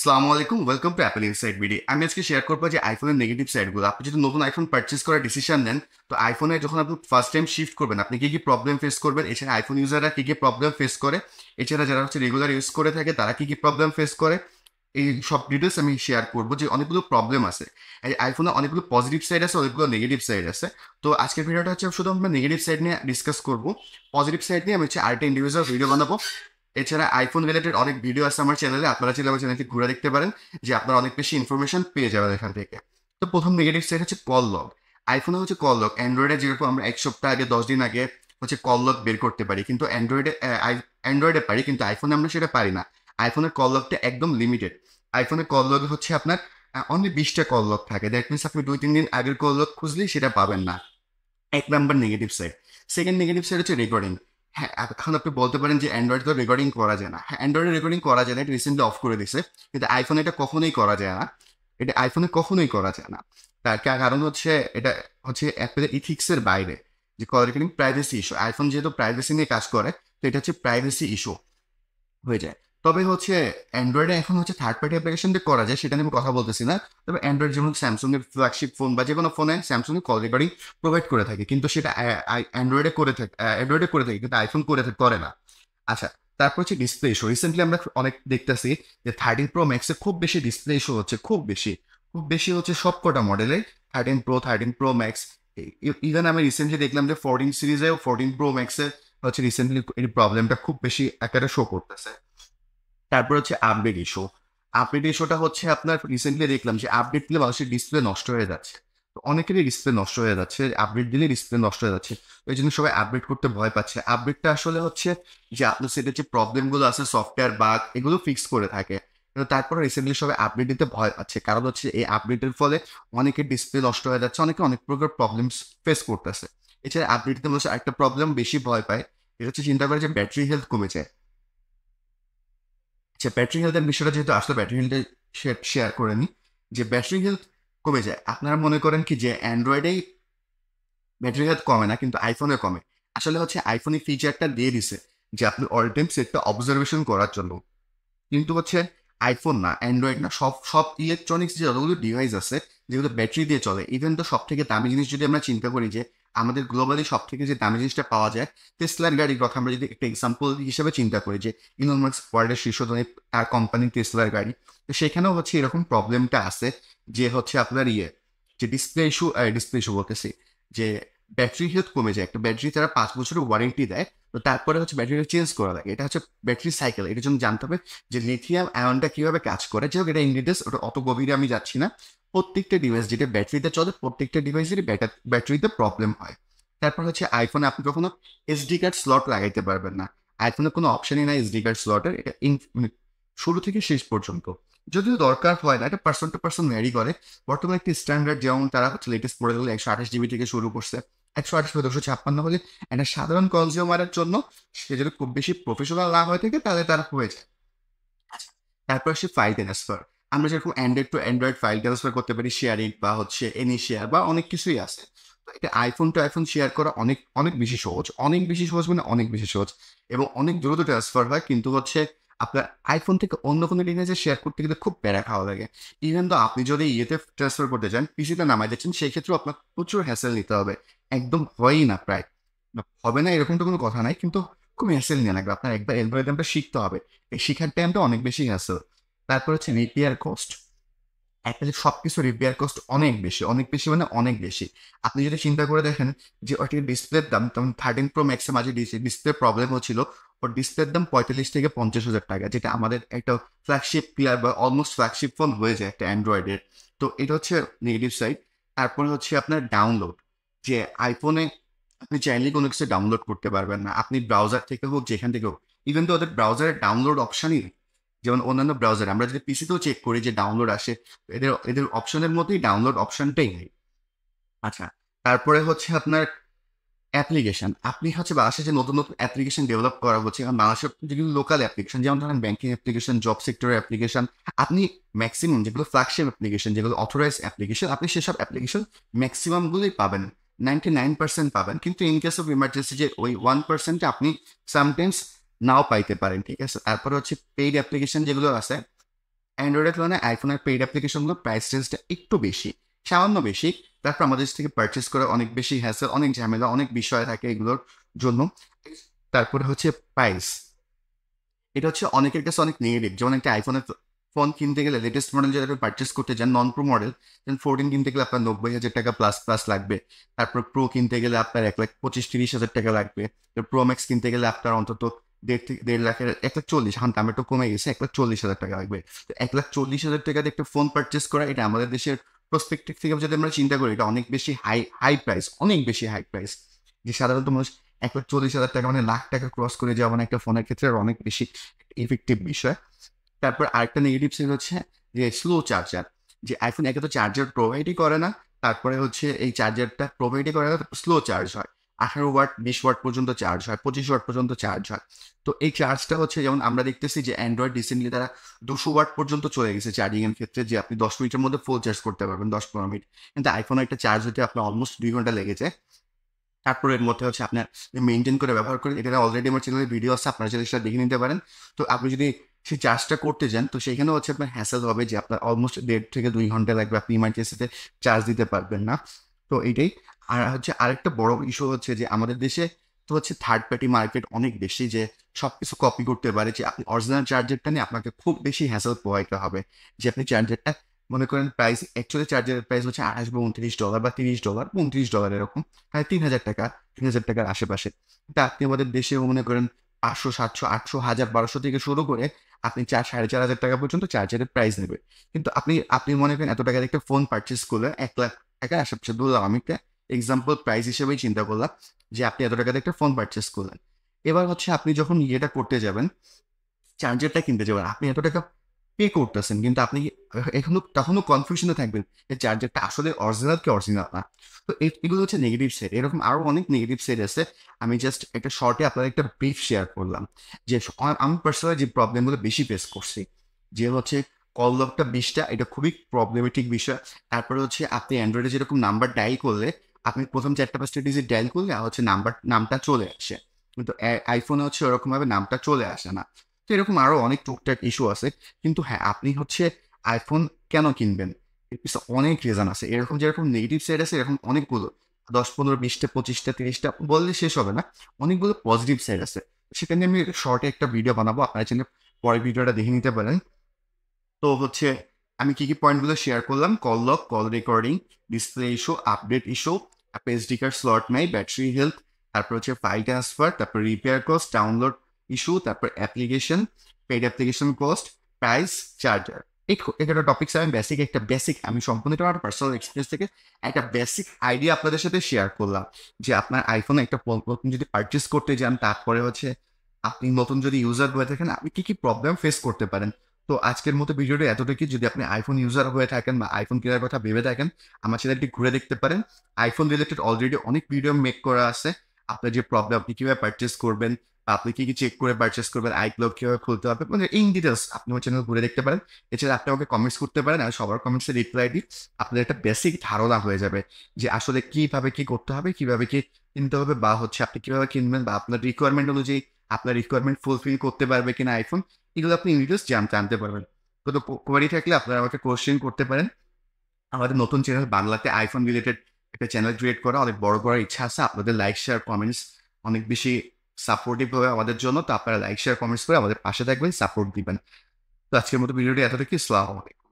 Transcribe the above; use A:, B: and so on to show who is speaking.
A: আসসালামু আলাইকুম, welcome to Apple inside video. আমি আজকে শেয়ার করবো যে আইফোনের নেগেটিভ সাইডগুলো। আপনি যদি নতুন আইফোন পারচেস করার ডিসিশন নেন, তো আইফোনে যখন আপনি ফার্স্ট টাইম শিফট করবেন, আপনি কি কি প্রবলেম ফেস করবেন, এছাড়া আইফোন ইউজাররা কি কি প্রবলেম ফেস করে, এছাড়া যারা রেগুলার ইউজ করে থাকে তারা কি কি প্রবলেম ফেস করে, এই সব ডিটেলস আমি শেয়ার করবো। যে অনেকগুলো প্রবলেম আছে, এই আইফোনে অনেকগুলো পজিটিভ সাইড আছে, অনেকগুলো নেগেটিভ সাইড আছে। তো আজকের ভিডিওটা হচ্ছে শুধু আমরা নেগেটিভ সাইড নিয়ে ডিসকাস করবো। পজিটিভ সাইড নিয়ে আমি আরেকটা ইন্ডিভিজুয়াল ভিডিও বানাবো। এছাড়া আইফোন রিলেটেড অনেক ভিডিও আছে আমার চ্যানেলে, আপনারা চাইলে আমার চ্যানেলটি ঘুরে দেখতে পারেন, যে আপনারা অনেক বেশি ইনফরমেশন পেয়ে যাবেন এখান থেকে। তো প্রথম নেগেটিভ সাইড হচ্ছে কল লগ। আইফোনে হচ্ছে কল লগ, অ্যান্ড্রয়েডে যেরকম আমরা এক সপ্তাহ আগে 10 দিন আগে কল লগ বের করতে পারি, কিন্তু অ্যান্ড্রয়েডে পারি, কিন্তু আইফোনে আমরা সেটা পারি না। আইফোনের কল লগটা একদম লিমিটেড। আইফোনের কল লগ হচ্ছে আপনার অনলি 20টা কল লগ থাকে। দ্যাট মিনস আপনি 2-3 দিন আগের কল লগ খুঁজলেই সেটা পাবেন না। এক number negative side. Second negative side হচ্ছে রেকর্ডিং। হ্যাঁ, এখন আপনি বলতে পারেন যে অ্যান্ড্রয়েড তো রেকর্ডিং করা যায় না। হ্যাঁ, অ্যান্ড্রয়েডে রেকর্ডিং করা যায় না, এটা রিসেন্টলি অফ করে দিছে, কিন্তু আইফোনে এটা কখনোই করা যায় না। এটা আইফোনে কখনোই করা যায় না। তার কারণ হচ্ছে এটা হচ্ছে অ্যাপেলের ইথিক্সের বাইরে, যে call recording privacy issue. IPhone যেহেতু প্রাইভেসি নিয়ে কাজ করে, তো এটা হচ্ছে প্রাইভেসি ইস্যু হয়ে যায়। তবে অ্যান্ড্রয়েডে এখন থার্ড পার্টি অ্যাপ্লিকেশন দিয়ে করা যায়, সেটা নিয়ে আমি কথা বলতেছি না। তবে অ্যান্ড্রয়েড যেমন স্যামসুং এর ফ্ল্যাগশিপ ফোন বা যে কোনো ফোনে স্যামসুং এর কল রেকর্ডিং প্রোভাইড করে থাকে, কিন্তু সেটা অ্যান্ড্রয়েডে করে থাকে, কিন্তু আইফোন করে না। আচ্ছা, তারপর হচ্ছে ডিসপ্লে ইস্যু। রিসেন্টলি আমরা অনেক দেখতেছি যে 13 Pro Max-এ খুব বেশি ডিসপ্লে ইস্যু হচ্ছে, খুব বেশি হচ্ছে সব কটা মডেলে। 13 Pro, 13 Pro Max, ইভেন আমি রিসেন্টলি দেখলাম যে 14 সিরিজেও 14 Pro Max-এ রিসেন্টলি এই প্রবলেমটা খুব বেশি আকারে শো করতেছে। তারপর হচ্ছে আপডেট ইস্যু। আপডেট ইস্যুটা হচ্ছে আপনার রিসেন্টলি দেখলাম যে আপডেট দিলে মানুষের ডিসপ্লে নষ্ট হয়ে যাচ্ছে। তো অনেকেরই ডিসপ্লে নষ্ট হয়ে যাচ্ছে, আপডেট দিলে ডিসপ্লে নষ্ট হয়ে যাচ্ছে। তো এই জন্য সবাই আপডেট করতে ভয় পাচ্ছে। আপডেটটা আসলে হচ্ছে যে আপনার সেটের যে প্রবলেমগুলো আছে, সফটওয়্যার বাগ, এগুলো ফিক্স করে থাকে। কিন্তু তারপরে রিসেন্টলি সবাই আপডেট দিতে ভয় পাচ্ছে, কারণ হচ্ছে এই আপডেটের ফলে অনেকের ডিসপ্লে নষ্ট হয়ে যাচ্ছে, অনেকে অনেক প্রকার প্রবলেম ফেস করতেছে। এছাড়া আপডেট দিতে মানুষ একটা প্রবলেম বেশি ভয় পায়, এটা হচ্ছে চিন্তা করে যে ব্যাটারি হেলথ কমে যায়। আচ্ছা, ব্যাটারি হেলথের বিষয়টা যেহেতু আসলে ব্যাটারি হেলথে শেয়ার করে নিই। যে ব্যাটারি হেলথ কমে যায়, আপনারা মনে করেন কি যে অ্যান্ড্রয়েডেই ব্যাটারি হেলথ কমে না, কিন্তু আইফোনে কমে। আসলে আইফোনে ফিচারটা দিয়ে দিছে যে আপনি অল টাইম সেটটা অবজারভেশন করার জন্য, কিন্তু আইফোন না, অ্যান্ড্রয়েড না, সব সব ইলেকট্রনিক্স যে যতগুলো ডিভাইস আছে যেগুলো ব্যাটারি দিয়ে চলে, ইভেন তো সব থেকে দামি জিনিস যদি আমরা চিন্তা করি, যে আমাদের গ্লোবালি সব থেকে যে দামি জিনিসটা পাওয়া যায়, টেসলার গাড়ির কথা আমরা যদি একটা এক্সাম্পল হিসেবে চিন্তা করি, যে ইলন মাস্ক ওয়ার্ল্ডের শীর্ষ ধনী, তার কোম্পানি টেসলার গাড়ি। তো সেখানেও এরকম প্রবলেমটা আছে, যে আপনার যে ডিসপ্লে ইস্যু বলতেছি, যে ব্যাটারি হেলথ কমে যায়। একটা ব্যাটারি তারা 5 বছরের ওয়ারেন্টি দেয়, তো তারপরে ব্যাটারিটা চেঞ্জ করা লাগে। এটা ব্যাটারি সাইকেল। এটার জন্য জানতে হবে যে লিথিয়াম আয়নটা কিভাবে কাজ করে। যাই হোক, এটা ইন ডিটেলস, ওটা অত গভীরে আমি যাচ্ছি না। প্রত্যেকটা ডিভাইস যেটা ব্যাটারিতে চলে, প্রত্যেকটা ডিভাইসেরই ব্যাটারিতে প্রবলেম হয়। তারপর আইফোনে আপনি কখনো এসডি কার্ড স্লট লাগাইতে পারবেন না। আইফোনে কোনো অপশনই নাই এসডি কার্ড স্লটের, এটা মানে শুরু থেকে শেষ পর্যন্ত। যদিও দরকার হয় না, এটা পার্সন টু পার্সন ভ্যারি করে। বর্তমানে একটি স্ট্যান্ডার্ড, যেমন তারা লেটেস্ট মডেল 128 জিবি থেকে শুরু করছে, 128 বা 256 হলে একটা সাধারণ কনজিউমারের জন্য, সে যদি খুব বেশি প্রফেশনাল না হয়ে থাকে তাহলে তারা হয়ে যায়। আচ্ছা, তারপর ফাইল ট্রান্সফার। আমরা যেরকম Android to Android file transfer করতে পারি, শেয়ারিং বা এনি শেয়ার বা অনেক কিছুই আছে। তো এটা আইফোন টু আইফোন শেয়ার করা অনেক অনেক বেশি সহজ, অনেক বেশি সহজ, মানে অনেক বেশি সহজ, এবং অনেক দ্রুত ট্রান্সফার হয়। কিন্তু আপনার আইফোন থেকে অন্য কোনো ডিভাইসে শেয়ার করতে গেলে খুব প্যারা খাওয়া লাগে। ইভেন তো আপনি যদি ইয়েতে ট্রান্সফার করতে চান, পিসিতে নামাই দিচ্ছেন, সেই ক্ষেত্রেও আপনার প্রচুর হ্যাসেল নিতে হবে। একদম হয়ই না, প্রায় হবে না এরকম তো কোনো কথা নাই, কিন্তু খুব হ্যাসেল নিয়ে লাগবে। আপনার একবার অ্যালগরিদমটা শিখতে হবে, এই শিখার টাইমটা অনেক বেশি হ্যাসেল। তারপর রিপেয়ার কস্ট। অ্যাপেলের সব কিছু রিপেয়ার কস্ট অনেক বেশি, অনেক বেশি, মানে অনেক বেশি। আপনি যদি চিন্তা করে দেখেন যে ওটির ডিসপ্লের দাম, তখন 13 Pro Max-এর মাঝে ডিসপ্লে প্রবলেম হচ্ছিল, ওর ডিসপ্লের দাম 45 থেকে 50 হাজার টাকা, যেটা আমাদের একটা ফ্ল্যাগশিপ প্লেয়ার বা অলমোস্ট ফ্ল্যাগশিপ ফোন হয়ে যায় একটা অ্যান্ড্রয়েডের। তো এটা নেগেটিভ সাইড। তারপরে আপনার ডাউনলোড। যে আইফোনে আপনি চাইলে কোনো কিছু ডাউনলোড করতে পারবেন না, আপনি ব্রাউজার থেকে হোক, যেখান থেকে হোক। ইভেন তো ওদের ব্রাউজারের ডাউনলোড অপশনই নেই। যেমন অন্যান্য ব্রাউজারে আমরা যদি পিসিতেও চেক করি যে ডাউনলোড আসে, এদের এদের অপশনের মধ্যেই ডাউনলোড অপশনটাই নেই। আচ্ছা, তারপরে আপনার অ্যাপ্লিকেশন। আপনি বাংলাদেশে যে নতুন নতুন অ্যাপ্লিকেশন ডেভেলপ করা হচ্ছে, এবং বাংলাদেশের যেগুলো লোকাল অ্যাপ্লিকেশন, যেমন ধরেন ব্যাংকিং অ্যাপ্লিকেশন, জব সেক্টরের অ্যাপ্লিকেশন, আপনি ম্যাক্সিমাম যেগুলো ফ্ল্যাগশিপ অ্যাপ্লিকেশন, যেগুলো অথরাইজ অ্যাপ্লিকেশন, আপনি সেসব অ্যাপ্লিকেশন ম্যাক্সিমামগুলোই পাবেন, 99% পাবেন। কিন্তু ইন কেস অফ ইমার্জেন্সি, যে ওই 1%-এ আপনি সামটাইমস নাও পাইতে পারেন, ঠিক আছে। তারপরে পেইড অ্যাপ্লিকেশন যেগুলো আছে, অ্যান্ড্রয়েডের তুলনায় আইফোনের পেইড অ্যাপ্লিকেশনগুলো প্রাইস রেঞ্জটা একটু বেশি, সামান্য বেশি। তারপর আমাদের থেকে পারচেস করে অনেক বেশি হ্যাসেল, অনেক ঝামেলা, অনেক বিষয় থাকে এগুলোর জন্য। তারপরে হচ্ছে প্রাইস, এটা হচ্ছে অনেকের কাছে অনেক নেগেটিভ। যেমন একটা আইফোনের ফোন কিনতে গেলে লেটেস্ট মডেল যদি আপনি পারচেস করতে চান, নন প্রো মডেল, দেন 14 কিনতে গেলে আপনার 90,000 টাকা প্লাস প্লাস লাগবে। তারপর প্রো কিনতে গেলে আপনার 1,25,000-30,000 টাকা লাগবে। প্রো ম্যাক্স কিনতে গেলে আপনার অন্তত 1.5 লাখের 1,40,000, হান দাম একটু কমে গেছে, 1,40,000 টাকা লাগবে। তো 1,40,000 টাকাতে একটা ফোন পারচেস করা, এটা আমাদের দেশের প্রসপেক্টিভ থেকে যদি আমরা চিন্তা করি, এটা অনেক বেশি হাই হাই প্রাইস, অনেক বেশি হাই প্রাইস। যে সাধারণত মানুষ 1,40,000 টাকা মানে লাখ টাকা ক্রস করে যাওয়া মানে একটা ফোনের ক্ষেত্রে আর অনেক বেশি ইফেক্টিভ বিষয়। তারপর আরেকটা নেগেটিভ সাইড হচ্ছে যে স্লো চার্জার। যে আইফোন একে তো চার্জার প্রোভাইডই করে না, তারপরে হচ্ছে এই চার্জারটা প্রোভাইডই করে না, স্লো চার্জ হয়। 18 ওয়াট 20 ওয়াট পর্যন্ত চার্জ হয়, 25 ওয়াট পর্যন্ত চার্জ হয়। তো এই চার্জটা হচ্ছে, যেমন আমরা দেখতেছি যে অ্যান্ড্রয়েড রিসেন্টলি তারা 200 ওয়াট পর্যন্ত চলে গেছে চার্জিং এর ক্ষেত্রে, যে আপনি 10 মিনিটের মধ্যে ফুল চার্জ করতে পারবেন, 10-15 মিনিট। কিন্তু আইফোনে একটা চার্জ হতে আপনার অলমোস্ট 2 ঘন্টা লেগে যায়। তারপরে এর মধ্যে হচ্ছে আপনার মেনটেন করে ব্যবহার করেন, এটা অলরেডি আমার চ্যানেলে ভিডিও আছে, আপনারা চাইলে সেটা দেখে নিতে পারেন। তো আপনি যদি সেই চার্জটা করতে যান, তো সেখানেও হচ্ছে আপনার হ্যাসেল হবে যে আপনার অলমোস্ট 1.5 থেকে 2 ঘন্টা লাগবে, আপনি ইমার্জেন্সিতে চার্জ দিতে পারবেন না। তো এইটাই। আর হচ্ছে আরেকটা বড় ইস্যু হচ্ছে যে আমাদের দেশে তো হচ্ছে থার্ড পার্টি মার্কেট অনেক বেশি, যে সব কিছু কপি করতে পারে। যে আপনি অরিজিনাল চার্জারটা নিয়ে আপনাকে খুব বেশি হ্যাসেল পোহাইতে হবে। যে আপনি চার্জারটা মনে করেন প্রাইস, অ্যাকচুয়ালি চার্জারের প্রাইস হচ্ছে $28 বা $30, $29 এরকম, প্রায় 3,000 টাকা, 3,000 টাকার আশেপাশে। তা আপনি আমাদের দেশে মনে করেন 500, 700, 800, 1,000, 1,200 থেকে শুরু করে আপনি 4,000-4,500 টাকা পর্যন্ত চার্জারের প্রাইস নেবে। কিন্তু আপনি আপনি মনে করেন এত টাকার একটা ফোন পারচেস করলে 1,00,000 টাকার আশেপাশে, ধরলাম আমি একটা এক্সাম্পল প্রাইস হিসেবেই চিন্তা করলাম যে আপনি এত টাকাতে একটা ফোন পারচেস করলেন। এবার হচ্ছে আপনি যখন ইয়েটা করতে যাবেন, চার্জারটা কিনতে যাবেন, আপনি এত টাকা পে করতেছেন, কিন্তু আপনি তখনও কনফিউশনে থাকবেন যে চার্জারটা আসলে অরিজিনাল কি অরিজিনাল না। তো এগুলো হচ্ছে নেগেটিভ সাইড। এরকম আরও অনেক নেগেটিভ সাইড আছে। আমি জাস্ট একটা শর্টে আপনার একটা ব্রিফ শেয়ার করলাম যে আমি পার্সোনালি যে প্রবলেমগুলো বেশি ফেস করছি, যে হচ্ছে কল লকটা 20টা, এটা খুবই প্রবলেমেটিক বিষয়। তারপরে হচ্ছে আপনি অ্যান্ড্রয়েডে যেরকম নাম্বার ডায়াল করলে, আপনি প্রথম 4টা-5টা ডিজিট ডায়াল করলে আর হচ্ছে নামটা চলে আসে, কিন্তু আইফোনে হচ্ছে ওরকমভাবে নামটা চলে আসে না। তো এরকম আরও অনেক টুকটাক ইস্যু আছে। কিন্তু হ্যাঁ, আপনি হচ্ছে আইফোন কেন কিনবেন, এর পিছনে অনেক রিজন আছে। এরকম যেরকম নেগেটিভ সাইড আছে, এরকম অনেকগুলো 10, 15, 20টা, 25টা, 30টা বললে শেষ হবে না, অনেকগুলো পজিটিভ সাইড আছে। সেটা নিয়ে আমি শর্টে একটা ভিডিও বানাবো, আপনারা চাইলে পরের ভিডিওটা দেখে নিতে পারেন। তো হচ্ছে আমি কি কি পয়েন্টগুলো শেয়ার করলাম: call lock, call recording, display issue, update issue, তারপর এসডি কার্ড স্লট নাই, ব্যাটারি হেলথ, তারপর হচ্ছে ফাইল ট্রান্সফার, তারপর রিপেয়ার কস্ট, ডাউনলোড ইস্যু, তারপর application, paid application cost, price, charger. এই একটা টপিক্স আমি সম্পূর্ণ আমার পার্সোনাল এক্সপিরিয়েন্স থেকে একটা বেসিক আইডিয়া আপনাদের সাথে শেয়ার করলাম, যে আপনার আইফোনে একটা নতুন যদি পারচেস করতে যান, তারপরে হচ্ছে আপনি নতুন যদি ইউজার হয়ে থাকেন, আপনি কি কি প্রবলেম ফেস করতে পারেন। তো আজকের মতো ভিডিওটা এতটুকুই। যদি আপনি আইফোন ইউজার হয়ে থাকেন বা আইফোন কেনার কথা ভেবে থাকেন, আমার চ্যানেলটি ঘুরে দেখতে পারেন। আইফোন রিলেটেড অলরেডি অনেক ভিডিও মেক করা আছে। আপনার যে প্রবলেম, আপনি কিভাবে পারচেস করবেন, বা আপনি কি কি চেক করে পারচেস করবেন, আইক্লাউড কিভাবে খুলতে হবে, মানে ইন ডিটেলস আপনি আমার চ্যানেল ঘুরে দেখতে পারেন। এছাড়া আপনি আমাকে কমেন্টস করতে পারেন, আর সবার কমেন্টসে রিপ্লাই দিই। আপনাদের একটা বেসিক ধারণা হয়ে যাবে যে আসলে কিভাবে কি করতে হবে, কিভাবে কি কিনতে হবে, বা হচ্ছে আপনি কিভাবে কিনবেন, বা আপনার রিকোয়ারমেন্ট অনুযায়ী আপনার রিকোয়ারমেন্ট ফুলফিল করতে পারবে কিনা আইফোন, এগুলো আপনি ডিটেলস জানতে পারবেন। কোনো কোয়ারি থাকলে আপনারা আমাকে কোশ্চেন করতে পারেন। আমাদের নতুন চ্যানেল বাংলাতে আইফোন রিলেটেড একটা চ্যানেল ক্রিয়েট করা অনেক বড় করার ইচ্ছা আছে। আপনাদের লাইক, শেয়ার, কমেন্টস অনেক বেশি সাপোর্টিভ হবে আমাদের জন্য। তো আপনারা লাইক, শেয়ার, কমেন্টস করে আমাদের পাশে থাকবেন, সাপোর্ট দিবেন। তো আজকের মতো ভিডিওটি এতটুকু। আসসালামু আলাইকুম।